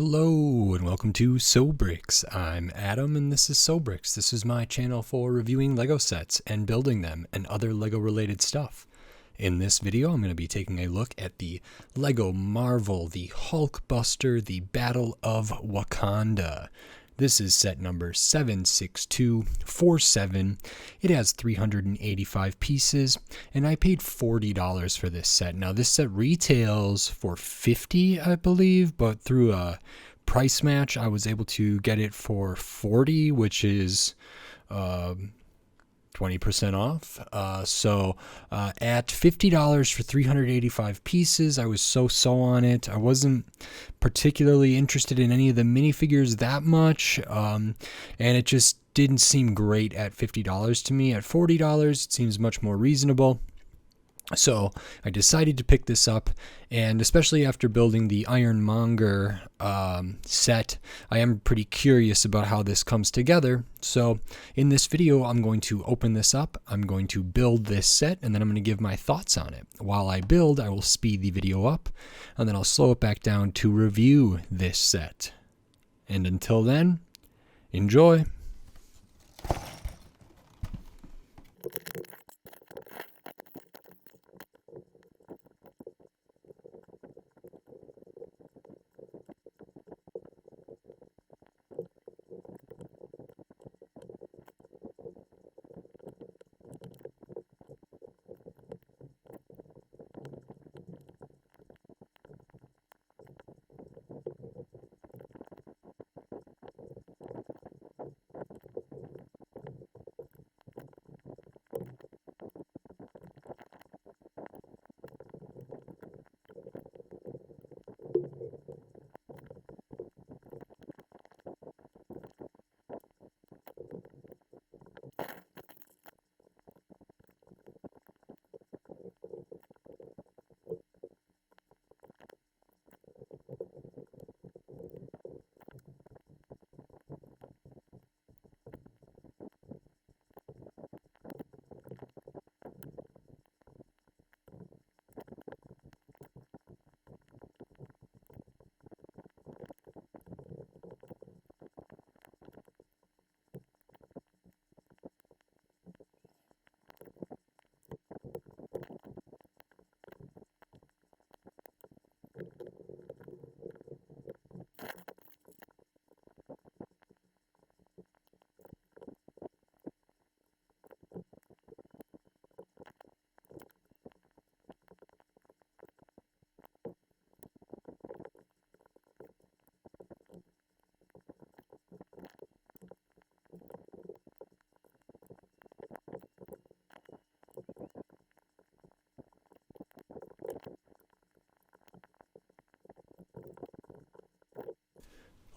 Hello and welcome to Sobrix. I'm Adam and this is Sobrix. This is my channel for reviewing LEGO sets and building them and other LEGO related stuff. In this video I'm going to be taking a look at the LEGO Marvel The Hulkbuster The Battle of Wakanda. This is set number 76247. It has 385 pieces, and I paid $40 for this set. Now, this set retails for $50, I believe, but through a price match, I was able to get it for $40, which is 20% off. At $50 for 385 pieces, I was so on it. I wasn't particularly interested in any of the minifigures that much, and it just didn't seem great at $50 to me. At $40, it seems much more reasonable. So I decided to pick this up, and especially after building the Iron Monger set, I am pretty curious about how this comes together. So in this video, I'm going to open this up, I'm going to build this set, and then I'm going to give my thoughts on it. While I build, I will speed the video up, and then I'll slow it back down to review this set. And until then, enjoy!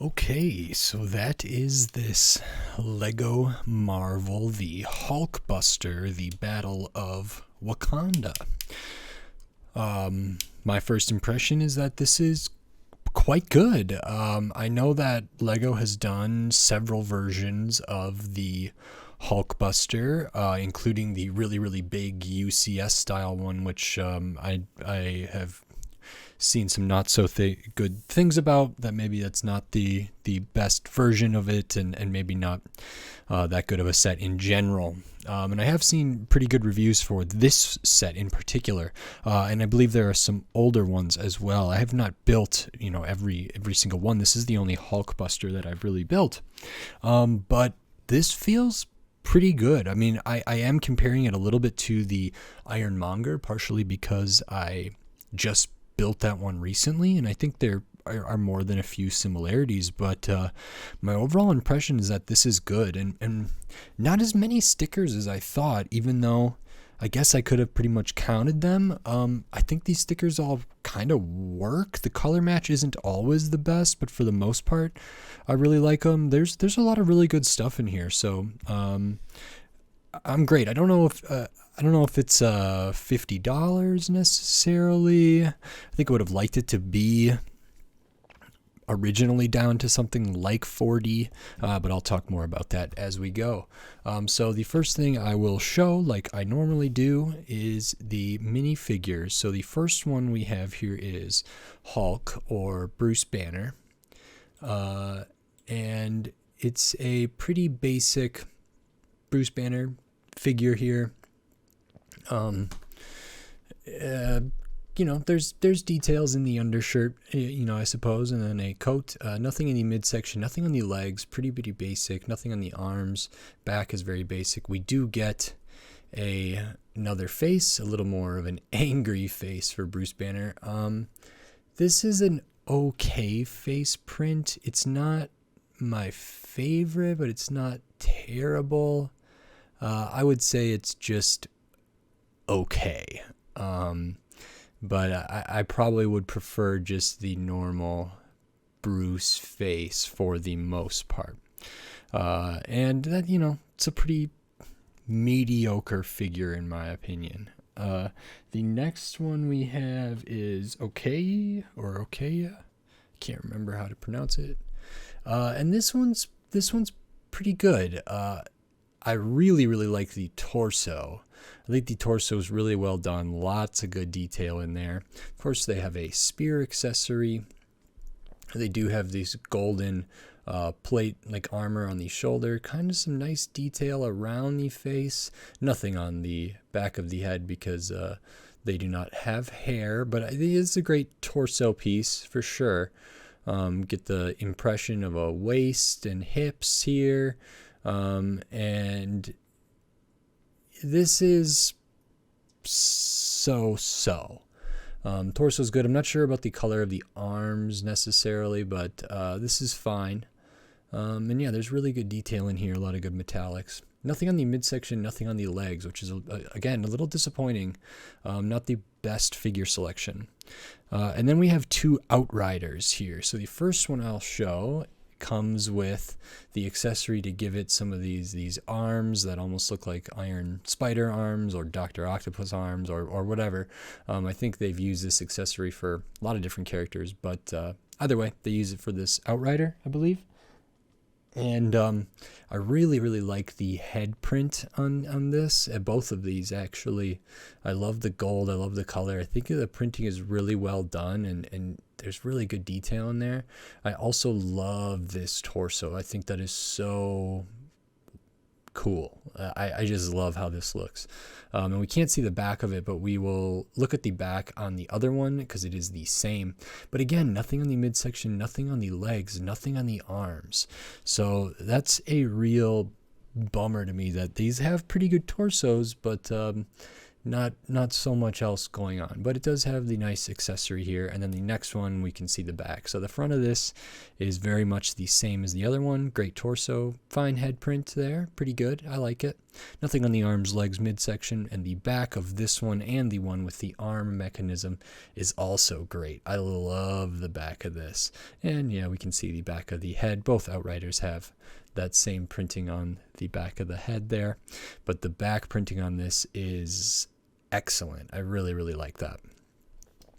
Okay, so that is this LEGO Marvel The Hulkbuster The Battle of Wakanda. My first impression is that this is quite good. I know that LEGO has done several versions of the Hulkbuster, including the really big UCS style one, which I have seen some not so good things about. That maybe that's not the best version of it, and maybe not that good of a set in general. And I have seen pretty good reviews for this set in particular, and I believe there are some older ones as well. I have not built every single one. This is the only Hulkbuster that I've really built, but this feels pretty good. I mean, I am comparing it a little bit to the Iron Monger, partially because I just built that one recently, and I think there are more than a few similarities, but my overall impression is that this is good, and not as many stickers as I thought, even though I guess I could have pretty much counted them. I think these stickers all kind of work. The color match isn't always the best, but for the most part I really like them. There's a lot of really good stuff in here, so I'm great. I don't know if it's $50 necessarily. I think I would have liked it to be originally down to something like 40, but I'll talk more about that as we go. So the first thing I will show, like I normally do, is the minifigures. So the first one we have here is Hulk, or Bruce Banner. And it's a pretty basic Bruce Banner figure here. There's details in the undershirt, I suppose, and then a coat. Nothing in the midsection, nothing on the legs, pretty basic. Nothing on the arms. Back is very basic. We do get another face, a little more of an angry face for Bruce Banner. This is an okay face print. It's not my favorite, but it's not terrible. I would say it's just okay. But I probably would prefer just the normal Bruce face for the most part. And that, it's a pretty mediocre figure in my opinion. The next one we have is Okoye or Okoye. Can't remember how to pronounce it. And this one's pretty good. I really like the torso. I think the torso is really well done. Lots of good detail in there. Of course, they have a spear accessory. They do have these golden plate like armor on the shoulder. Kind of some nice detail around the face. Nothing on the back of the head because they do not have hair. But it is a great torso piece for sure. Get the impression of a waist and hips here. And this is so. Torso's good. I'm not sure about the color of the arms necessarily, but this is fine. And yeah, there's really good detail in here. A lot of good metallics. Nothing on the midsection, nothing on the legs, which is, again, a little disappointing. Not the best figure selection. And then we have two Outriders here. So the first one I'll show comes with the accessory to give it some of these arms that almost look like Iron Spider arms or Dr. Octopus arms or whatever. I think they've used this accessory for a lot of different characters, but either way, they use it for this Outrider, I believe. And I really like the head print on this, both of these actually. I love the gold, I love the color. I think the printing is really well done and there's really good detail in there. I also love this torso. I think that is so cool. I just love how this looks. And we can't see the back of it, but we will look at the back on the other one because it is the same. But again, nothing on the midsection, nothing on the legs, nothing on the arms. So that's a real bummer to me that these have pretty good torsos, but not so much else going on. But it does have the nice accessory here, and then the next one we can see the back. So the front of this is very much the same as the other one. Great torso, fine head print there, pretty good. I like it. Nothing on the arms, legs, midsection, and the back of this one and the one with the arm mechanism is also great. I love the back of this. And yeah, we can see the back of the head. Both Outriders have that same printing on the back of the head there, but the back printing on this is excellent. I really like that.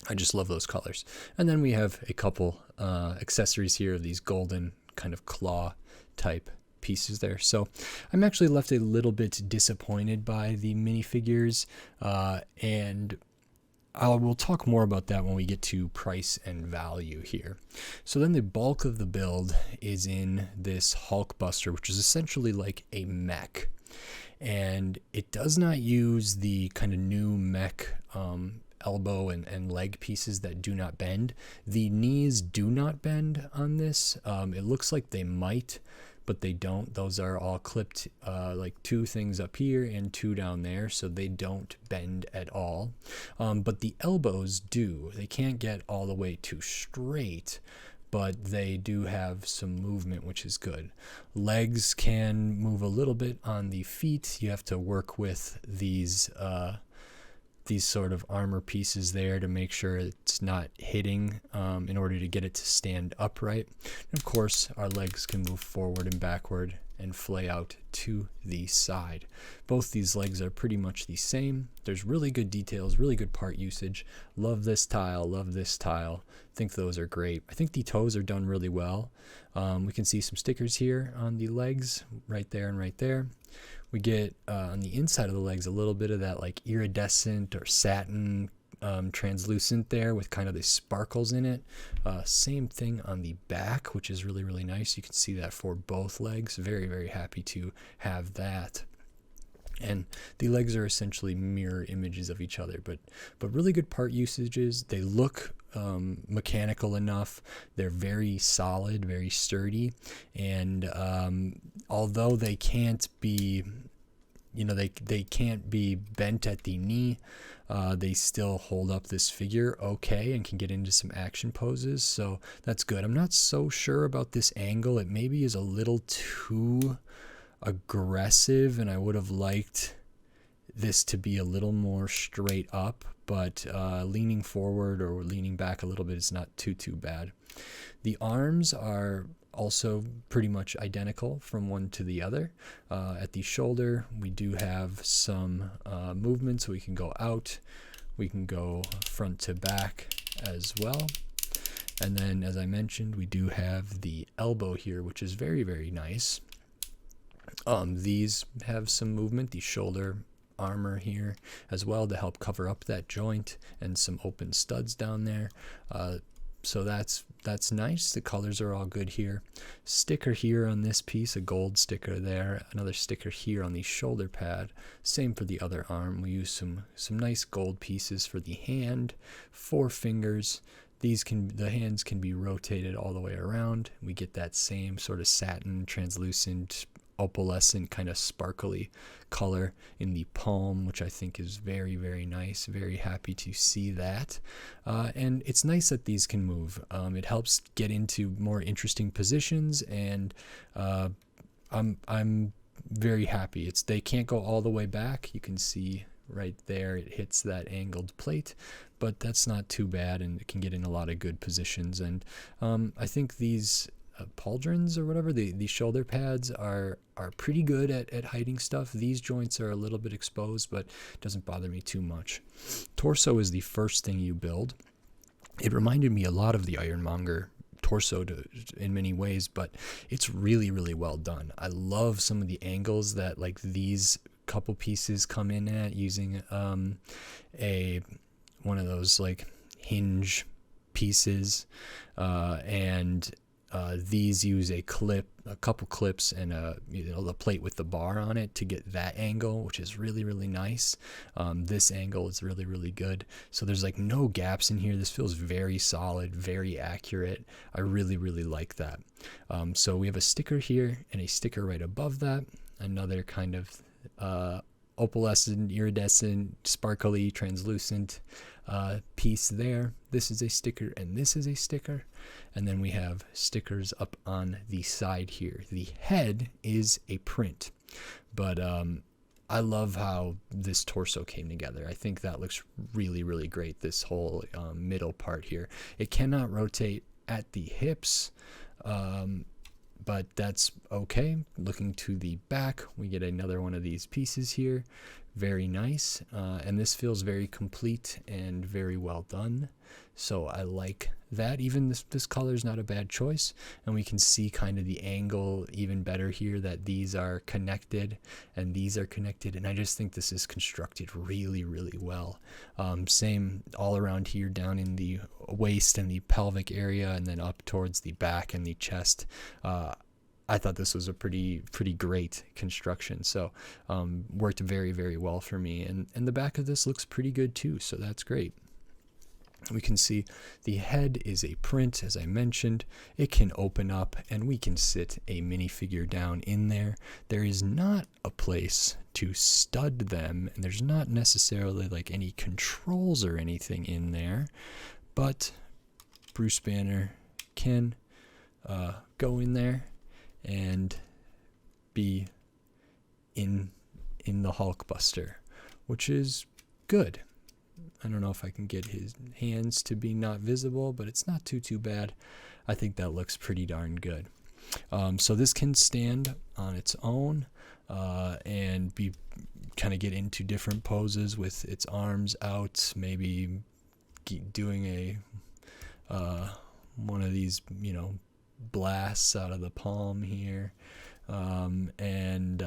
I just love those colors. And then we have a couple accessories here of these golden kind of claw type pieces there. So I'm actually left a little bit disappointed by the minifigures, and we'll talk more about that when we get to price and value here. So then the bulk of the build is in this Hulkbuster, which is essentially like a mech. And it does not use the kind of new Mech elbow and leg pieces that do not bend. The knees do not bend on this. It looks like they might, but they don't. Those are all clipped, like two things up here and two down there, so they don't bend at all. But the elbows do. They can't get all the way too straight, but they do have some movement, which is good. Legs can move a little bit on the feet. You have to work with these sort of armor pieces there to make sure it's not hitting in order to get it to stand upright. And of course, our legs can move forward and backward and flay out to the side. Both these legs are pretty much the same. There's really good details, really good part usage. Love this tile, love this tile. Think those are great. I think the toes are done really well. We can see some stickers here on the legs, right there and right there. We get on the inside of the legs a little bit of that like iridescent or satin translucent there with kind of the sparkles in it. Same thing on the back, which is really, really nice. You can see that for both legs. Very, very happy to have that. And the legs are essentially mirror images of each other, but really good part usages. They look mechanical enough. They're very solid, very sturdy, and although they can't be, they can't be bent at the knee, they still hold up this figure okay and can get into some action poses, so that's good. I'm not so sure about this angle. It maybe is a little too aggressive, and I would have liked this to be a little more straight up, but leaning forward or leaning back a little bit is not too bad. The arms are also pretty much identical from one to the other. At the shoulder, we do have some movement, so we can go out, we can go front to back as well. And then, as I mentioned, we do have the elbow here, which is very, very nice. These have some movement, the shoulder armor here as well, to help cover up that joint, and some open studs down there. So that's nice. The colors are all good here. Sticker here on this piece, a gold sticker there, another sticker here on the shoulder pad. Same for the other arm. We use some nice gold pieces for the hand, 4 fingers. The hands can be rotated all the way around. We get that same sort of satin, translucent, opalescent, kind of sparkly color in the palm, which I think is very, very nice. Very happy to see that. And it's nice that these can move. It helps get into more interesting positions, and I'm very happy. They can't go all the way back. You can see right there it hits that angled plate, but that's not too bad, and it can get in a lot of good positions. And I think these pauldrons or whatever, the shoulder pads are pretty good at hiding stuff. These joints are a little bit exposed, but it doesn't bother me too much. Torso is the first thing you build. It reminded me a lot of the Ironmonger torso in many ways, but it's really, really well done. I love some of the angles that like these couple pieces come in at, using one of those like hinge pieces, and these use a couple clips, and the plate with the bar on it to get that angle, which is really, really nice. This angle is really, really good. So there's like no gaps in here. This feels very solid, very accurate. I really, really like that. So we have a sticker here and a sticker right above that. Another kind of opalescent, iridescent, sparkly, translucent piece there. This is a sticker, and this is a sticker. And then we have stickers up on the side here. The head is a print, but I love how this torso came together. I think that looks really, really great, this whole middle part here. It cannot rotate at the hips, but that's okay. Looking to the back, we get another one of these pieces here. Very nice, and this feels very complete and very well done, so I like that. Even this color is not a bad choice, and we can see kind of the angle even better here, that these are connected and these are connected, and I just think this is constructed really, really well. Same all around here, down in the waist and the pelvic area, and then up towards the back and the chest. I thought this was a pretty great construction, so worked very, very well for me. And the back of this looks pretty good too, so that's great. We can see the head is a print, as I mentioned. It can open up, and we can sit a minifigure down in there. There is not a place to stud them, and there's not necessarily like any controls or anything in there, but Bruce Banner can go in there and be in the Hulkbuster, which is good. I don't know if I can get his hands to be not visible, but it's not too bad. I think that looks pretty darn good. So this can stand on its own and be kind of get into different poses with its arms out, maybe doing a one of these, blasts out of the palm here, and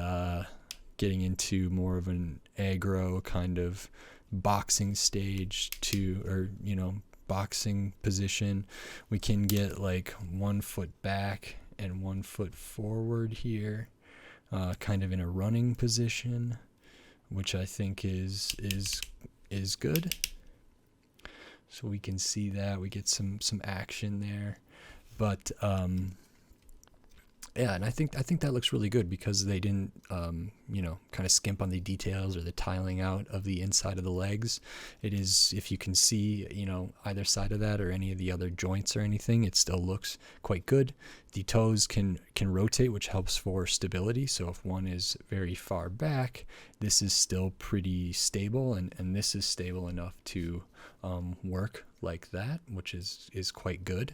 getting into more of an aggro kind of boxing stage to, or, boxing position. We can get like 1 foot back and 1 foot forward here, kind of in a running position, which I think is good. So we can see that we get some action there, but yeah, and I think that looks really good because they didn't kind of skimp on the details or the tiling out of the inside of the legs. It is, if you can see either side of that or any of the other joints or anything, it still looks quite good. The toes can rotate, which helps for stability. So if one is very far back, this is still pretty stable, and this is stable enough to work like that, which is quite good.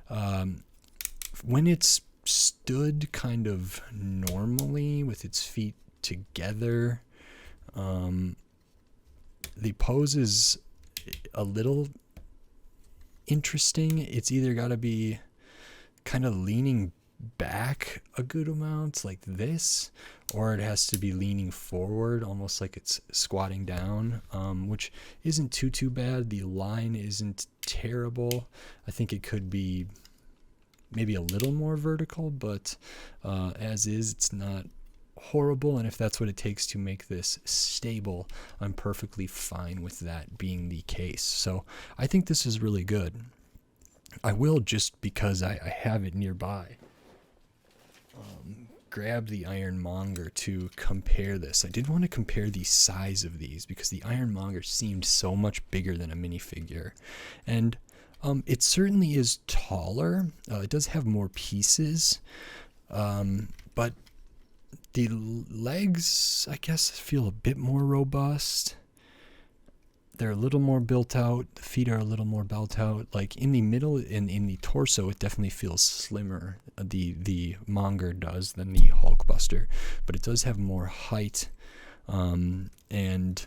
When it's stood kind of normally with its feet together, the pose is a little interesting. It's either got to be kind of leaning back a good amount like this, or it has to be leaning forward almost like it's squatting down, which isn't too bad. The line isn't terrible. I think it could be maybe a little more vertical, but as is, it's not horrible. And if that's what it takes to make this stable, I'm perfectly fine with that being the case. So I think this is really good. I will, just because I have it nearby, grab the Ironmonger to compare this. I did want to compare the size of these because the Ironmonger seemed so much bigger than a minifigure, and it certainly is taller. It does have more pieces, but the legs, I guess, feel a bit more robust. They're a little more built out. The feet are a little more built out. Like in the middle and in the torso, it definitely feels slimmer. The Monger does than the Hulkbuster, but it does have more height, and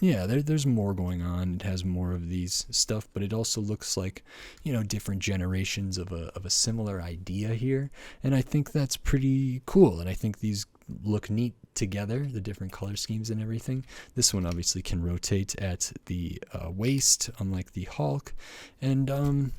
yeah, there's more going on. It has more of these stuff, but it also looks like, different generations of a similar idea here. And I think that's pretty cool. And I think these look neat together, the different color schemes and everything. This one obviously can rotate at the waist, unlike the Hulk. And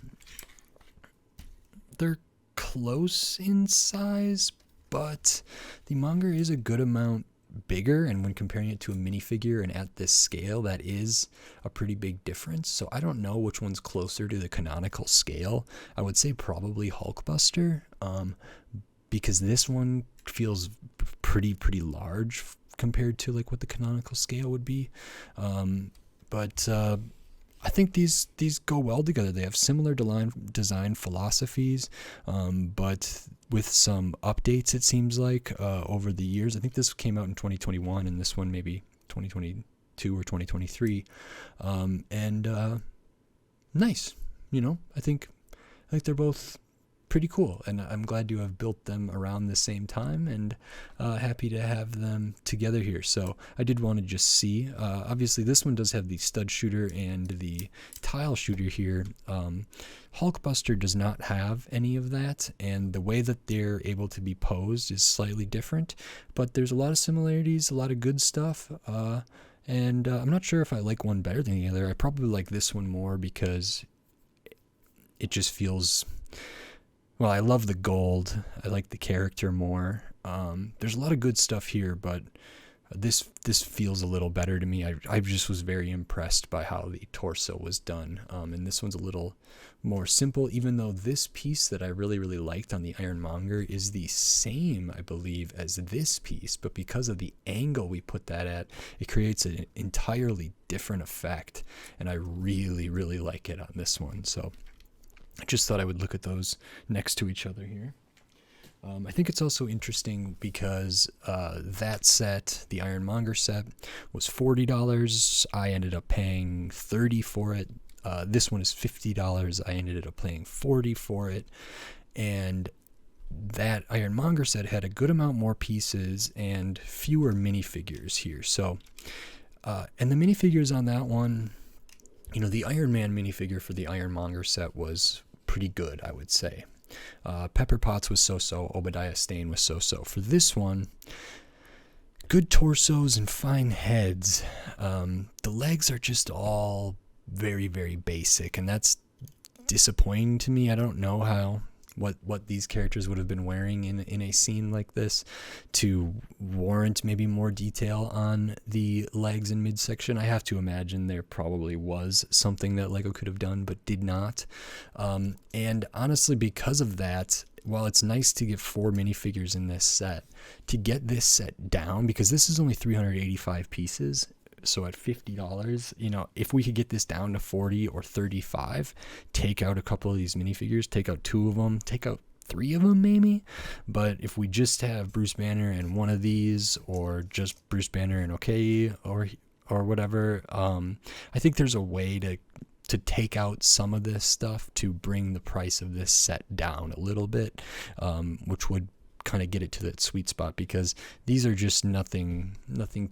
they're close in size, but the Monger is a good amount bigger, and when comparing it to a minifigure and at this scale, that is a pretty big difference. So I don't know which one's closer to the canonical scale. I would say probably Hulkbuster, because this one feels pretty large compared to like what the canonical scale would be. But I think these go well together. They have similar design philosophies, but with some updates, it seems like, over the years. I think this came out in 2021, and this one maybe 2022 or 2023. Nice. I think they're both pretty cool, and I'm glad to have built them around the same time, and happy to have them together here. So I did want to just see, obviously this one does have the stud shooter and the tile shooter here. Hulkbuster does not have any of that, and the way that they're able to be posed is slightly different, but there's a lot of similarities, a lot of good stuff, and I'm not sure if I like one better than the other. I probably like this one more because it just feels... Well, I love the gold. I like the character more. There's a lot of good stuff here, but this feels a little better to me. I just was very impressed by how the torso was done. And this one's a little more simple, even though this piece that I really liked on the Ironmonger is the same, I believe, as this piece. But because of the angle we put that at, it creates an entirely different effect. And I really like it on this one. So I just thought I would look at those next to each other here. I think it's also interesting because that set, the Ironmonger set, was $40. I ended up paying $30 for it. This one is $50. I ended up paying $40 for it. And that Ironmonger set had a good amount more pieces and fewer minifigures here. So, and the minifigures on that one, the Iron Man minifigure for the Ironmonger set was pretty good, I would say. Pepper Potts was so-so, Obadiah Stane was so-so. For this one, good torsos and fine heads. The legs are just all very, very basic, and that's disappointing to me. I don't know what these characters would have been wearing in a scene like this to warrant maybe more detail on the legs and midsection. I have to imagine there probably was something that LEGO could have done but did not. And honestly, because of that, while it's nice to get 4 minifigures in this set, to get this set down, because this is only 385 pieces, so at $50, you know, if we could get this down to 40 or 35, take out a couple of these minifigures, take out 2 of them, take out 3 of them maybe. But if we just have Bruce Banner and one of these, or just Bruce Banner and Okoye or whatever, I think there's a way to take out some of this stuff to bring the price of this set down a little bit, which would kind of get it to that sweet spot, because these are just nothing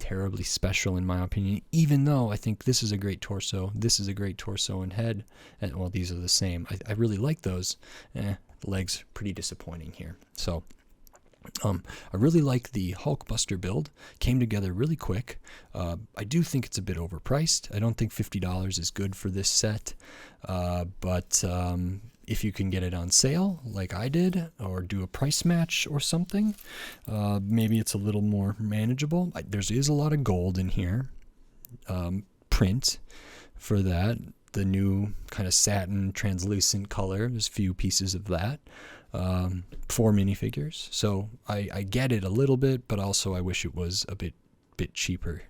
terribly special in my opinion, even though I think this is a great torso, this is a great torso and head, and well, these are the same. I really like those. The legs pretty disappointing here. So I really like the Hulkbuster build. Came together really quick. I do think it's a bit overpriced. I don't think $50 is good for this set, but if you can get it on sale like I did, or do a price match or something, maybe it's a little more manageable. There is a lot of gold in here, print for that. The new kind of satin translucent color, there's a few pieces of that. 4 minifigures, so I get it a little bit, but also I wish it was a bit cheaper.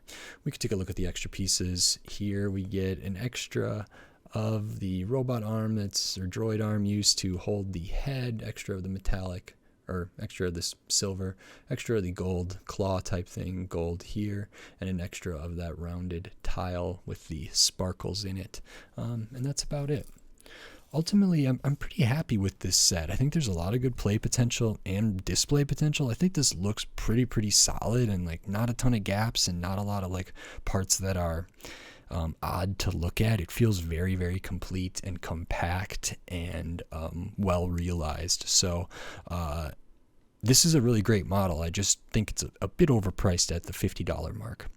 We could take a look at the extra pieces here. We get an extra of the robot arm, or droid arm, used to hold the head, extra of the metallic, or extra of this silver, extra of the gold claw type thing, gold here, and an extra of that rounded tile with the sparkles in it. And that's about it. Ultimately, I'm pretty happy with this set. I think there's a lot of good play potential and display potential. I think this looks pretty solid, and like not a ton of gaps and not a lot of like parts that are odd to look at. It feels very, very complete and compact and well realized. So this is a really great model. I just think it's a bit overpriced at the $50 mark.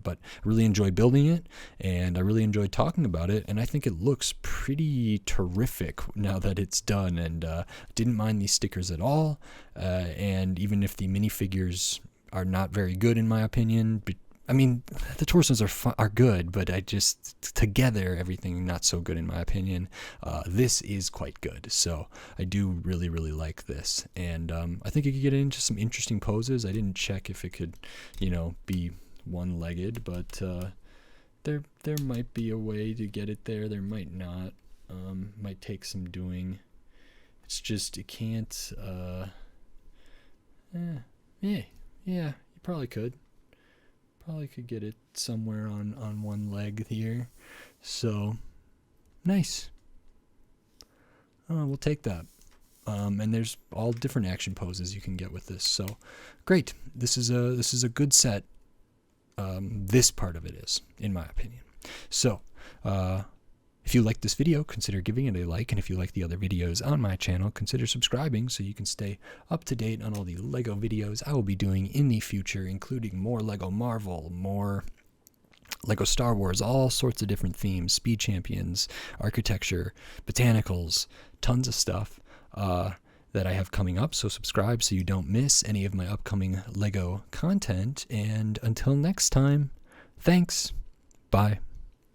But I really enjoy building it, and I really enjoyed talking about it, and I think it looks pretty terrific now that it's done, and didn't mind these stickers at all. And even if the minifigures are not very good in my opinion, I mean, the torsos are good, but I just, together, everything not so good in my opinion. This is quite good, so I do really like this, and I think it could get into some interesting poses. I didn't check if it could, be one-legged, but there might be a way to get it there. There might not. Might take some doing. It's just, it can't. Yeah, you probably could. Probably could get it somewhere on one leg here. So nice. We'll take that. And there's all different action poses you can get with this. So great. This is a good set. This part of it is, in my opinion. So if you like this video, consider giving it a like, and if you like the other videos on my channel, consider subscribing so you can stay up to date on all the LEGO videos I will be doing in the future, including more LEGO Marvel, more LEGO Star Wars, all sorts of different themes, Speed Champions, architecture, botanicals, tons of stuff that I have coming up. So subscribe so you don't miss any of my upcoming LEGO content, and until next time, thanks, bye.